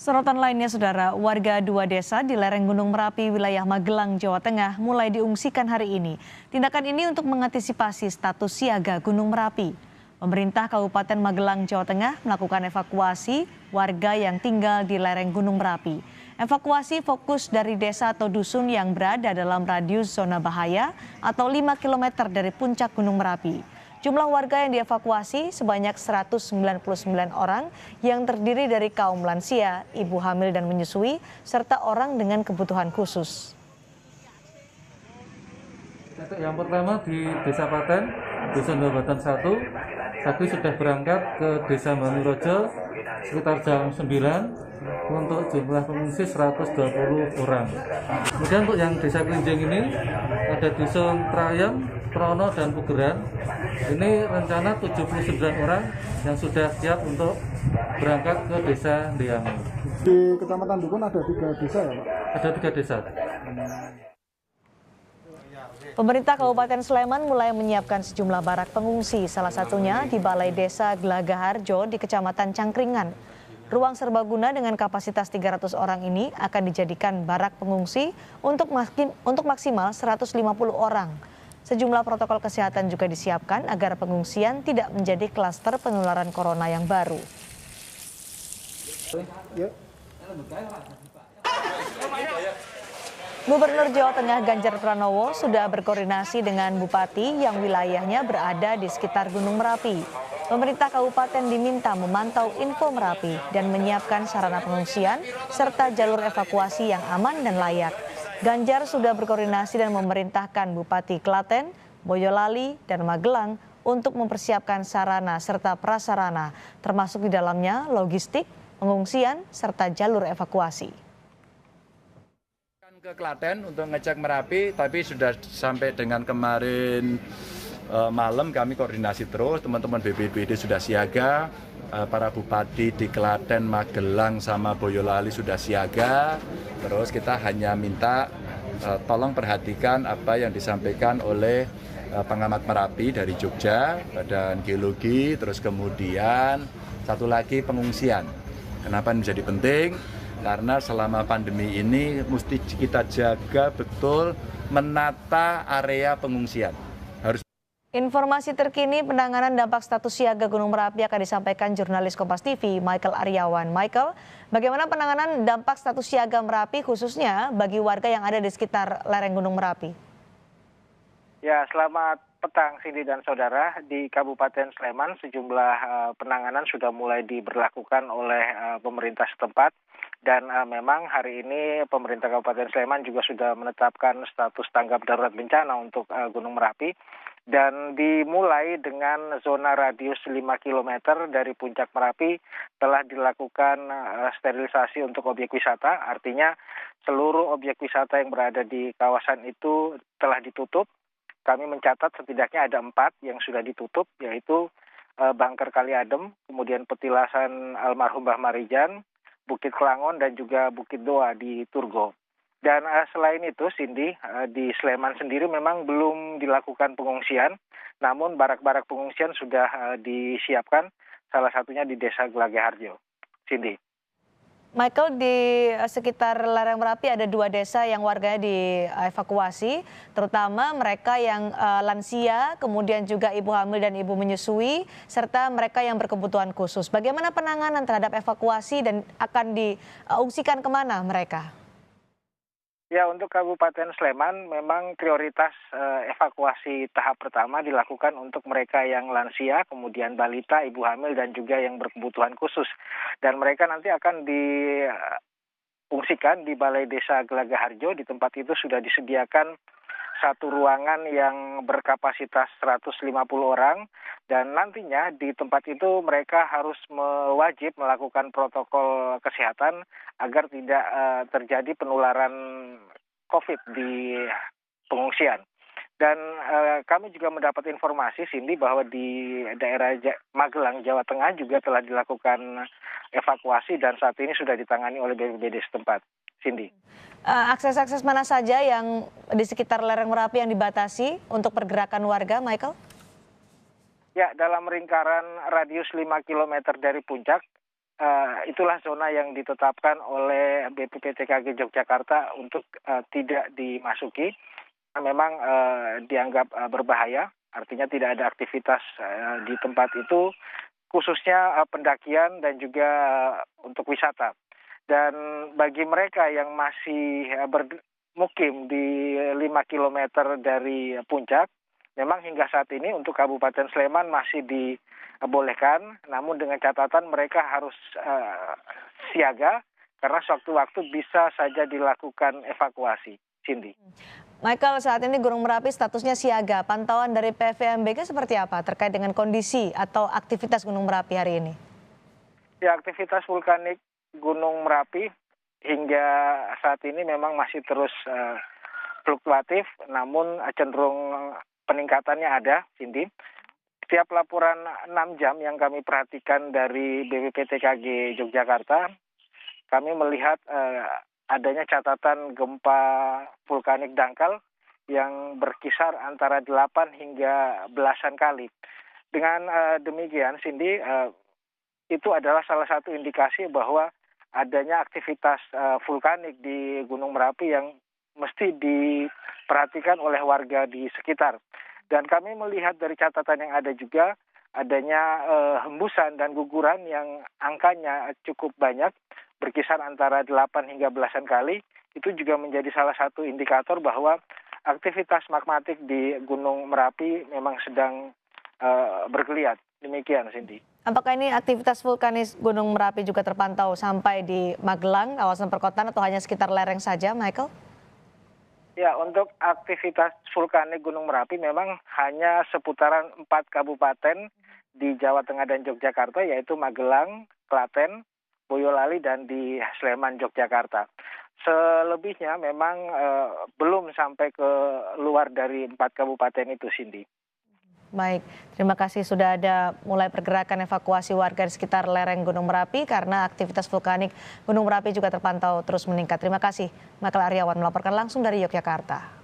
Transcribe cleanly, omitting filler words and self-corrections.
Sorotan lainnya, Saudara, warga dua desa di lereng Gunung Merapi, wilayah Magelang, Jawa Tengah mulai diungsikan hari ini. Tindakan ini untuk mengantisipasi status siaga Gunung Merapi. Pemerintah Kabupaten Magelang, Jawa Tengah melakukan evakuasi warga yang tinggal di lereng Gunung Merapi. Evakuasi fokus dari desa atau dusun yang berada dalam radius zona bahaya atau 5 km dari puncak Gunung Merapi. Jumlah warga yang dievakuasi sebanyak 199 orang yang terdiri dari kaum lansia, ibu hamil dan menyusui, serta orang dengan kebutuhan khusus. Yang pertama di Desa Paten, Dusun Babatan 1, Sapi sudah berangkat ke Desa Manurojo sekitar jam 9 untuk jumlah pengungsi 120 orang. Kemudian untuk yang Desa Klinjing ini ada Dusun Trayem, Prono dan Pugeran. Ini rencana 79 orang yang sudah siap untuk berangkat ke Desa Diangu. Di Kecamatan Dukun ada 3 desa ya, Pak? Ada 3 desa. Pemerintah Kabupaten Sleman mulai menyiapkan sejumlah barak pengungsi, salah satunya di Balai Desa Gelagaharjo di Kecamatan Cangkringan. Ruang serbaguna dengan kapasitas 300 orang ini akan dijadikan barak pengungsi untuk maksimal 150 orang. Sejumlah protokol kesehatan juga disiapkan agar pengungsian tidak menjadi klaster penularan corona yang baru. Gubernur Jawa Tengah Ganjar Pranowo sudah berkoordinasi dengan bupati yang wilayahnya berada di sekitar Gunung Merapi. Pemerintah kabupaten diminta memantau info Merapi dan menyiapkan sarana pengungsian serta jalur evakuasi yang aman dan layak. Ganjar sudah berkoordinasi dan memerintahkan Bupati Klaten, Boyolali, dan Magelang untuk mempersiapkan sarana serta prasarana, termasuk di dalamnya logistik, pengungsian, serta jalur evakuasi. Ke Klaten untuk ngecek Merapi, tapi sudah sampai dengan kemarin malam kami koordinasi terus, teman-teman BPBD sudah siaga, para bupati di Klaten, Magelang, sama Boyolali sudah siaga. Terus kita hanya minta tolong perhatikan apa yang disampaikan oleh pengamat Merapi dari Jogja, Badan Geologi, terus kemudian satu lagi pengungsian. Kenapa ini menjadi penting? Karena selama pandemi ini mesti kita jaga betul menata area pengungsian. Informasi terkini penanganan dampak status siaga Gunung Merapi akan disampaikan jurnalis Kompas TV Michael Aryawan. Michael, bagaimana penanganan dampak status siaga Merapi khususnya bagi warga yang ada di sekitar lereng Gunung Merapi? Ya, selamat petang Cindy dan saudara. Di Kabupaten Sleman sejumlah penanganan sudah mulai diberlakukan oleh pemerintah setempat. Dan memang hari ini pemerintah Kabupaten Sleman juga sudah menetapkan status tanggap darurat bencana untuk Gunung Merapi. Dan dimulai dengan zona radius 5 km dari puncak Merapi telah dilakukan sterilisasi untuk objek wisata. Artinya seluruh objek wisata yang berada di kawasan itu telah ditutup. Kami mencatat setidaknya ada 4 yang sudah ditutup, yaitu Bangker Kali Adem, kemudian petilasan almarhum Mbah Marijan, Bukit Kelangon, dan juga Bukit Doa di Turgo. Dan selain itu, Cindy, di Sleman sendiri memang belum dilakukan pengungsian, namun barak-barak pengungsian sudah disiapkan, salah satunya di Desa Gelagaharjo. Cindy. Michael, di sekitar lereng Merapi ada 2 desa yang warganya dievakuasi, terutama mereka yang lansia, kemudian juga ibu hamil dan ibu menyusui, serta mereka yang berkebutuhan khusus. Bagaimana penanganan terhadap evakuasi dan akan diungsikan kemana mereka? Ya, untuk Kabupaten Sleman memang prioritas evakuasi tahap pertama dilakukan untuk mereka yang lansia, kemudian balita, ibu hamil, dan juga yang berkebutuhan khusus. Dan mereka nanti akan diungsikan di Balai Desa Gelagaharjo. Di tempat itu sudah disediakan satu ruangan yang berkapasitas 150 orang. Dan nantinya di tempat itu mereka harus wajib melakukan protokol kesehatan agar tidak terjadi penularan COVID di pengungsian. Dan kami juga mendapat informasi, Cindy, bahwa di daerah Magelang, Jawa Tengah juga telah dilakukan evakuasi dan saat ini sudah ditangani oleh BPBD setempat. Cindy. Akses-akses mana saja yang di sekitar lereng Merapi yang dibatasi untuk pergerakan warga, Michael? Ya, dalam lingkaran radius 5 km dari puncak, itulah zona yang ditetapkan oleh BPPTKG Yogyakarta untuk tidak dimasuki. Memang dianggap berbahaya, artinya tidak ada aktivitas di tempat itu, khususnya pendakian dan juga untuk wisata. Dan bagi mereka yang masih bermukim di 5 km dari puncak, memang hingga saat ini untuk Kabupaten Sleman masih dibolehkan, namun dengan catatan mereka harus siaga karena sewaktu-waktu bisa saja dilakukan evakuasi. Cindy. Michael, saat ini Gunung Merapi statusnya siaga. Pantauan dari PVMBG seperti apa terkait dengan kondisi atau aktivitas Gunung Merapi hari ini? Ya, aktivitas vulkanik Gunung Merapi hingga saat ini memang masih terus fluktuatif, namun cenderung peningkatannya ada, Cindy. Setiap laporan 6 jam yang kami perhatikan dari BPPTKG Yogyakarta, kami melihat adanya catatan gempa vulkanik dangkal yang berkisar antara 8 hingga belasan kali. Dengan demikian, Cindy, itu adalah salah satu indikasi bahwa adanya aktivitas vulkanik di Gunung Merapi yang mesti diperhatikan oleh warga di sekitar. Dan kami melihat dari catatan yang ada juga adanya hembusan dan guguran yang angkanya cukup banyak, berkisar antara 8 hingga belasan kali. Itu juga menjadi salah satu indikator bahwa aktivitas magmatik di Gunung Merapi memang sedang bergeliat. Demikian, Cindy. Apakah ini aktivitas vulkanis Gunung Merapi juga terpantau sampai di Magelang, kawasan perkotaan, atau hanya sekitar lereng saja, Michael? Ya, untuk aktivitas vulkanik Gunung Merapi memang hanya seputaran 4 kabupaten di Jawa Tengah dan Yogyakarta, yaitu Magelang, Klaten, Boyolali, dan di Sleman, Yogyakarta. Selebihnya memang belum sampai ke luar dari 4 kabupaten itu, Cindy. Baik, terima kasih. Sudah ada mulai pergerakan evakuasi warga di sekitar lereng Gunung Merapi karena aktivitas vulkanik Gunung Merapi juga terpantau terus meningkat. Terima kasih, Michael Aryawan melaporkan langsung dari Yogyakarta.